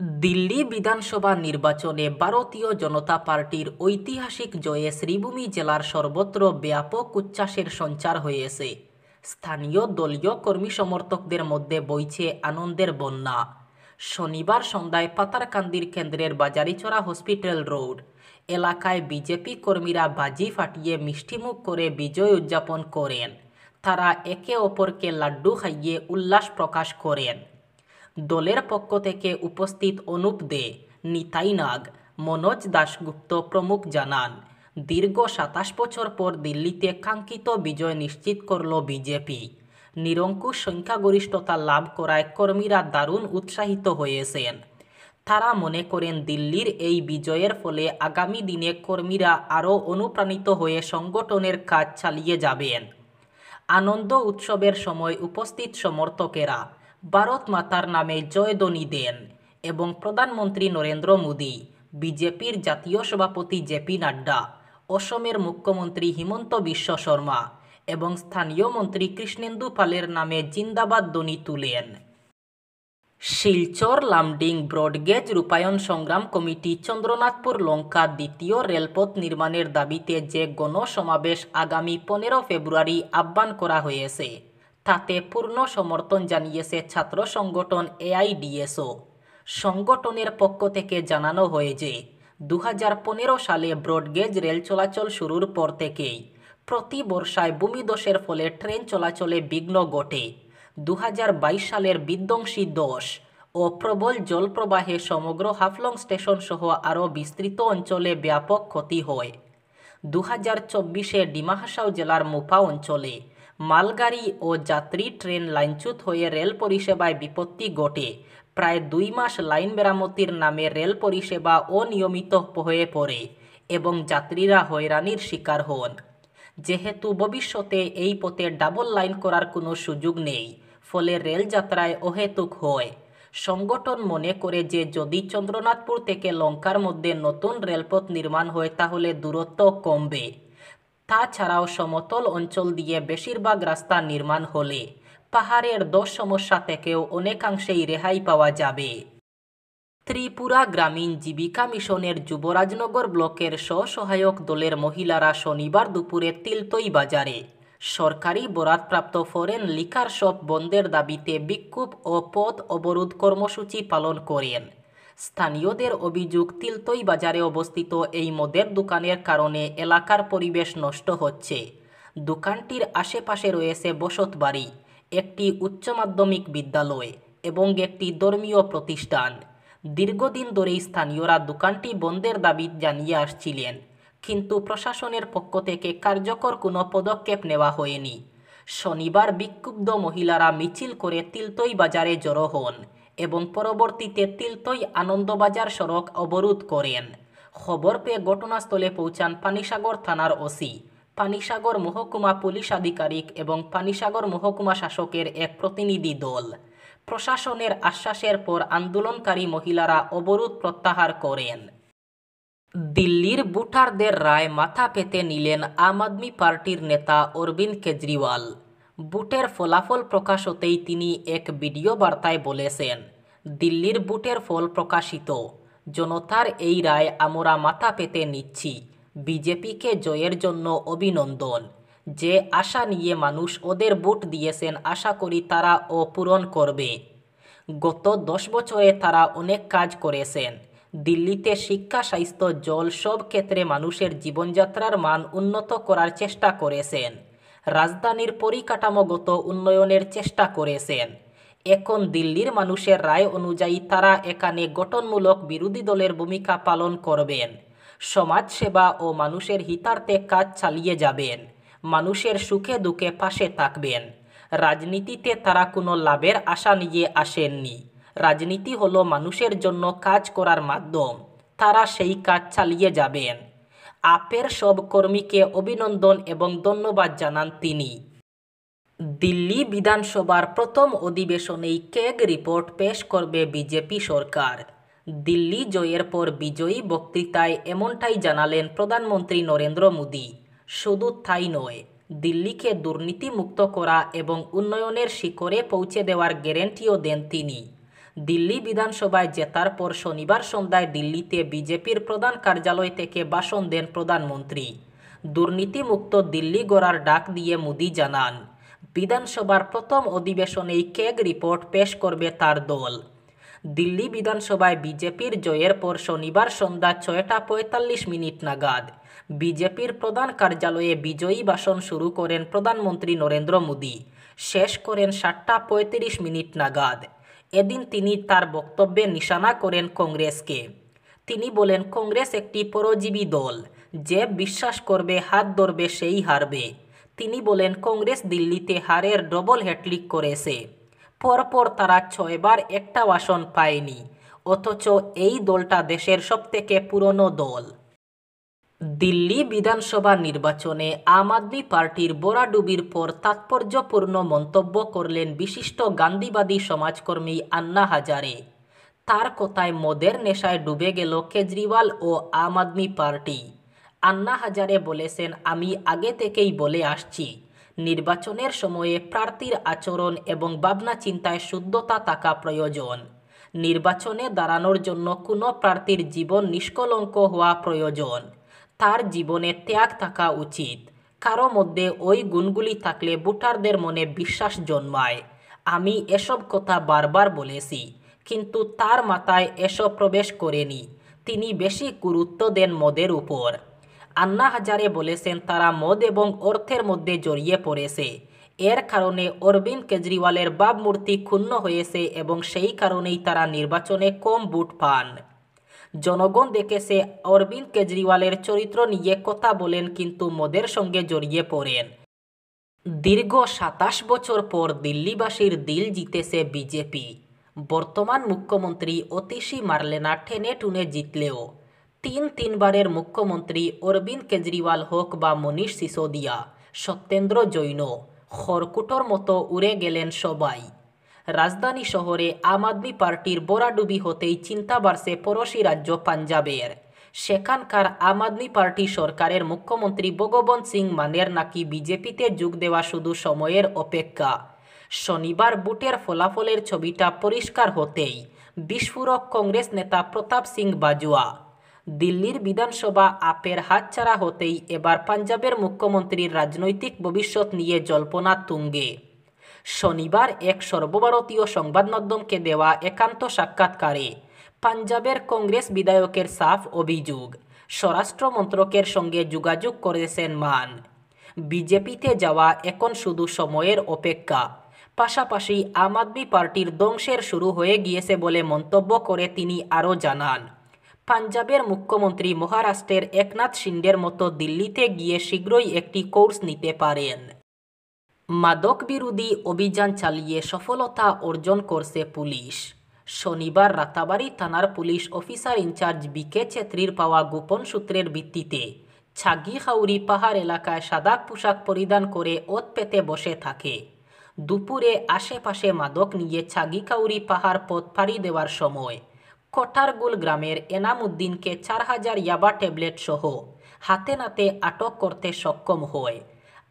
দিল্লি বিধানসভা নির্বাচনে ভারতীয় জনতা পার্টির ঐতিহাসিক জয়ে শ্রীভূমি জেলার সর্বত্র ব্যাপক উচ্ছ্বাসের সঞ্চার হয়েছে। স্থানীয় দলীয় কর্মী সমর্থকদের মধ্যে বইছে আনন্দের বন্যা। শনিবার সন্ধ্যায় পাতারকান্দির কেন্দ্রের বাজারিচড়া হসপিটাল রোড এলাকায় বিজেপি কর্মীরা বাজি ফাটিয়ে মিষ্টিমুখ করে বিজয় উদযাপন করেন। তারা একে অপরকে লাড্ডু খাইয়ে উল্লাস প্রকাশ করেন। দলের পক্ষ থেকে উপস্থিত অনুপ দে, নিতাই নাগ, মনোজ দাশগুপ্ত প্রমুখ জানান, দীর্ঘ ২৭ বছর পর দিল্লিতে কাঙ্ক্ষিত বিজয় নিশ্চিত করল বিজেপি। নিরঙ্কুশ সংখ্যাগরিষ্ঠতা লাভ করায় কর্মীরা দারুণ উৎসাহিত হয়েছেন। তারা মনে করেন দিল্লির এই বিজয়ের ফলে আগামী দিনে কর্মীরা আরও অনুপ্রাণিত হয়ে সংগঠনের কাজ চালিয়ে যাবেন। আনন্দ উৎসবের সময় উপস্থিত সমর্থকেরা ভারত মাতার নামে জয়ধ্বনি দেন এবং প্রধানমন্ত্রী নরেন্দ্র মোদী, বিজেপির জাতীয় সভাপতি জেপি নাড্ডা, অসমের মুখ্যমন্ত্রী হিমন্ত বিশ্ব শর্মা এবং স্থানীয় মন্ত্রী কৃষ্ণেন্দু পালের নামে জিন্দাবাদ ধ্বনি তুলেন। শিলচর লামডিং ব্রডগেজ রূপায়ণ সংগ্রাম কমিটি চন্দ্রনাথপুর লঙ্কা দ্বিতীয় রেলপথ নির্মাণের দাবিতে যে গণসমাবেশ আগামী 15 ফেব্রুয়ারি আহ্বান করা হয়েছে, তাতে পূর্ণ সমর্থন জানিয়েছে ছাত্র সংগঠন এআইডিএসও। সংগঠনের পক্ষ থেকে জানানো হয় যে 2015 সালে ব্রডগেজ রেল চলাচল শুরুর পর থেকেই প্রতি বর্ষায় ভূমিধসের ফলে ট্রেন চলাচলে বিঘ্ন ঘটে। 2022 সালের বিধ্বংসী ধস ও প্রবল জলপ্রবাহে সমগ্র হাফলং স্টেশন সহ আরও বিস্তৃত অঞ্চলে ব্যাপক ক্ষতি হয়। 2024-এ ডিমা হাসাও জেলার মুপা অঞ্চলে মালগাড়ি ও যাত্রী ট্রেন লাইনচ্যুত হয়ে রেল পরিষেবায় বিপত্তি ঘটে। প্রায় 2 মাস লাইন মেরামতির নামে রেল পরিষেবা অনিয়মিত হয়ে পড়ে এবং যাত্রীরা হয়রানির শিকার হন। যেহেতু ভবিষ্যতে এই পথে ডাবল লাইন করার কোনো সুযোগ নেই, ফলে রেলযাত্রায় অহেতুক হয়। সংগঠন মনে করে যে যদি চন্দ্রনাথপুর থেকে লঙ্কার মধ্যে নতুন রেলপথ নির্মাণ হয় তাহলে দূরত্ব কমবে। তাছাড়াও সমতল অঞ্চল দিয়ে বেশিরভাগ রাস্তা নির্মাণ হলে পাহাড়ের ধস সমস্যা থেকেও অনেকাংশেই রেহাই পাওয়া যাবে। ত্রিপুরা গ্রামীণ জীবিকা মিশনের যুবরাজনগর ব্লকের স্বসহায়ক দলের মহিলারা শনিবার দুপুরে তিলতই বাজারে সরকারি বরাদপ্রাপ্ত ফরেন লিকার শপ বন্ধের দাবিতে বিক্ষোভ ও পথ অবরোধ কর্মসূচি পালন করেন। স্থানীয়দের অভিযোগ, তিলতই বাজারে অবস্থিত এই মদের দোকানের কারণে এলাকার পরিবেশ নষ্ট হচ্ছে। দোকানটির আশেপাশে রয়েছে বসতবাড়ি, একটি উচ্চ মাধ্যমিক বিদ্যালয় এবং একটি ধর্মীয় প্রতিষ্ঠান। দীর্ঘদিন ধরেই স্থানীয়রা দোকানটি বন্ধের দাবি জানিয়ে আসছিলেন, কিন্তু প্রশাসনের পক্ষ থেকে কার্যকর কোনো পদক্ষেপ নেওয়া হয়নি। শনিবার বিক্ষুব্ধ মহিলারা মিছিল করে তিলতই বাজারে জড়ো হন এবং পরবর্তীতে তিলতই আনন্দবাজার সড়ক অবরোধ করেন। খবর পেয়ে ঘটনাস্থলে পৌঁছান পানিসাগর থানার ওসি, পানিসাগর মহকুমা পুলিশ আধিকারিক এবং পানিসাগর মহকুমা শাসকের এক প্রতিনিধি দল। প্রশাসনের আশ্বাসের পর আন্দোলনকারী মহিলারা অবরোধ প্রত্যাহার করেন। দিল্লির ভোটারদের রায় মাথা পেতে নিলেন আম আদমি পার্টির নেতা অরবিন্দ কেজরিওয়াল। ভোটের ফলাফল প্রকাশ হতেই তিনি এক ভিডিও বার্তায় বলেছেন, দিল্লির ভোটের ফল প্রকাশিত, জনতার এই রায় আমরা মাথা পেতে নিচ্ছি। বিজেপিকে জয়ের জন্য অভিনন্দন। যে আশা নিয়ে মানুষ ওদের ভোট দিয়েছেন আশা করি তারা ও পূরণ করবে। গত 10 বছরে তারা অনেক কাজ করেছেন। দিল্লিতে শিক্ষা, স্বাস্থ্য, জল সব ক্ষেত্রে মানুষের জীবনযাত্রার মান উন্নত করার চেষ্টা করেছেন। রাজধানীর পরিকাঠামোগত উন্নয়নের চেষ্টা করেছেন। এখন দিল্লির মানুষের রায় অনুযায়ী তারা এখানে গঠনমূলক বিরোধী দলের ভূমিকা পালন করবেন। সমাজসেবা ও মানুষের হিতার্থে কাজ চালিয়ে যাবেন। মানুষের সুখে দুঃখে পাশে থাকবেন। রাজনীতিতে তারা কোনো লাভের আশা নিয়ে আসেননি। রাজনীতি হলো মানুষের জন্য কাজ করার মাধ্যম। তারা সেই কাজ চালিয়ে যাবেন। আপের সব কর্মীকে অভিনন্দন এবং ধন্যবাদ জানান তিনি। দিল্লি বিধানসভার প্রথম অধিবেশনেই কেগ রিপোর্ট পেশ করবে বিজেপি সরকার। দিল্লি জয়ের পর বিজয়ী বক্তৃতায় এমনটাই জানালেন প্রধানমন্ত্রী নরেন্দ্র মোদী। শুধু তাই নয়, দিল্লিকে দুর্নীতিমুক্ত করা এবং উন্নয়নের শিখরে পৌঁছে দেওয়ার গ্যারান্টিও দেন তিনি। দিল্লি বিধানসভায় জেতার পর শনিবার সন্ধ্যায় দিল্লিতে বিজেপির প্রধান কার্যালয় থেকে ভাষণ দেন প্রধানমন্ত্রী। দুর্নীতিমুক্ত দিল্লি গড়ার ডাক দিয়ে মোদি জানান, বিধানসভার প্রথম অধিবেশনেই কেগ রিপোর্ট পেশ করবে তার দল। দিল্লি বিধানসভায় বিজেপির জয়ের পর শনিবার সন্ধ্যা ৬টা ৪৫ নাগাদ বিজেপির প্রধান কার্যালয়ে বিজয়ী ভাষণ শুরু করেন প্রধানমন্ত্রী নরেন্দ্র মোদি, শেষ করেন ৭টা ৩৫ নাগাদ। এদিন তিনি তার বক্তব্যে নিশানা করেন কংগ্রেসকে। তিনি বলেন, কংগ্রেস একটি পরজীবী দল, যে বিশ্বাস করবে হাত ধরবে সেই হারবে। তিনি বলেন, কংগ্রেস দিল্লিতে হারের ডবল হ্যাট্রিক করেছে। পরপর তারা ৬বার একটাও আসন পায়নি, অথচ এই দলটা দেশের সবথেকে পুরনো দল। দিল্লি বিধানসভা নির্বাচনে আম আদমি পার্টির বরাডুবির পর তাৎপর্যপূর্ণ মন্তব্য করলেন বিশিষ্ট গান্ধীবাদী সমাজকর্মী আন্না হাজারে। তার কথায় মদের নেশায় ডুবে গেল কেজরিওয়াল ও আম আদমি পার্টি। আন্না হাজারে বলেছেন, আমি আগে থেকেই বলে আসছি, নির্বাচনের সময়ে প্রার্থীর আচরণ এবং ভাবনা চিন্তায় শুদ্ধতা থাকা প্রয়োজন। নির্বাচনে দাঁড়ানোর জন্য কোনো প্রার্থীর জীবন নিষ্কলঙ্ক হওয়া প্রয়োজন। তার জীবনে ত্যাগ থাকা উচিত। কারো মধ্যে ওই গুণগুলি থাকলে ভোটারদের মনে বিশ্বাস জন্মায়। আমি এসব কথা বারবার বলেছি, কিন্তু তার মাথায় এসব প্রবেশ করেনি। তিনি বেশি গুরুত্ব দেন মদের উপর। আন্না হাজারে বলেছেন, তারা মদ এবং অর্থের মধ্যে জড়িয়ে পড়েছে। এর কারণে অরবিন্দ কেজরিওয়ালের ভাবমূর্তি ক্ষুণ্ণ হয়েছে এবং সেই কারণেই তারা নির্বাচনে কম ভোট পান। জনগণ দেখেছে অরবিন্দ কেজরিওয়ালের চরিত্র নিয়ে কথা বলেন, কিন্তু মদের সঙ্গে জড়িয়ে পড়েন। দীর্ঘ ২৭ বছর পর দিল্লিবাসীর দিল জিতেছে বিজেপি। বর্তমান মুখ্যমন্ত্রী অতিশী মারলেনা টেনে টুনে জিতলেও তিনবারের মুখ্যমন্ত্রী অরবিন্দ কেজরিওয়াল হোক বা মনীষ সিসোদিয়া, সত্যেন্দ্র জৈন, খড়কুটোর মতো উড়ে গেলেন সবাই। রাজধানী শহরে আম আদমি পার্টির বরাডুবি হতেই চিন্তা বাড়ছে পড়োশি রাজ্য পাঞ্জাবের। সেখানকার আম আদমি পার্টি সরকারের মুখ্যমন্ত্রী ভগবন্ত সিং মানের নাকি বিজেপিতে যোগ দেওয়া শুধু সময়ের অপেক্ষা। শনিবার ভোটের ফলাফলের ছবিটা পরিষ্কার হতেই বিস্ফোরক কংগ্রেস নেতা প্রতাপ সিং বাজওয়া। দিল্লির বিধানসভা আপের হাতছাড়া হতেই এবার পাঞ্জাবের মুখ্যমন্ত্রীর রাজনৈতিক ভবিষ্যৎ নিয়ে জল্পনা তুঙ্গে। শনিবার এক সর্বভারতীয় সংবাদ মাধ্যমকে দেওয়া একান্ত সাক্ষাৎকারে পাঞ্জাবের কংগ্রেস বিধায়কের সাফ অভিযোগ, স্বরাষ্ট্র মন্ত্রকের সঙ্গে যোগাযোগ করেছেন মান। বিজেপিতে যাওয়া এখন শুধু সময়ের অপেক্ষা। পাশাপাশি আম আদমি পার্টির ধ্বংসের শুরু হয়ে গিয়েছে বলে মন্তব্য করে তিনি আরও জানান, পাঞ্জাবের মুখ্যমন্ত্রী মহারাষ্ট্রের একনাথ শিন্ডের মতো দিল্লিতে গিয়ে শীঘ্রই একটি কোর্স নিতে পারেন। মাদক বিরোধী অভিযান চালিয়ে সফলতা অর্জন করছে পুলিশ। শনিবার রাতাবাড়ী থানার পুলিশ অফিসার ইনচার্জ বিকে ছেত্রীর পাওয়া গোপন সূত্রের ভিত্তিতে ছাগিখাউরি পাহাড় এলাকায় সাদা পোশাক পরিধান করে ওত পেতে বসে থাকে। দুপুরে আশেপাশে মাদক নিয়ে ছাগিখাউরি পাহাড় পথ পাড়ি দেওয়ার সময় কটারগুল গ্রামের এনাম উদ্দিনকে ৪,০০০ ইয়াবা ট্যাবলেট সহ হাতে নাতে আটক করতে সক্ষম হয়।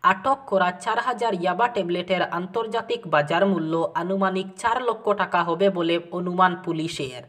আটক করা ৪,০০০ ইয়াবা ট্যাবলেটের আন্তর্জাতিক বাজার মূল্য আনুমানিক ৪ লক্ষ টাকা হবে বলে অনুমান পুলিশের।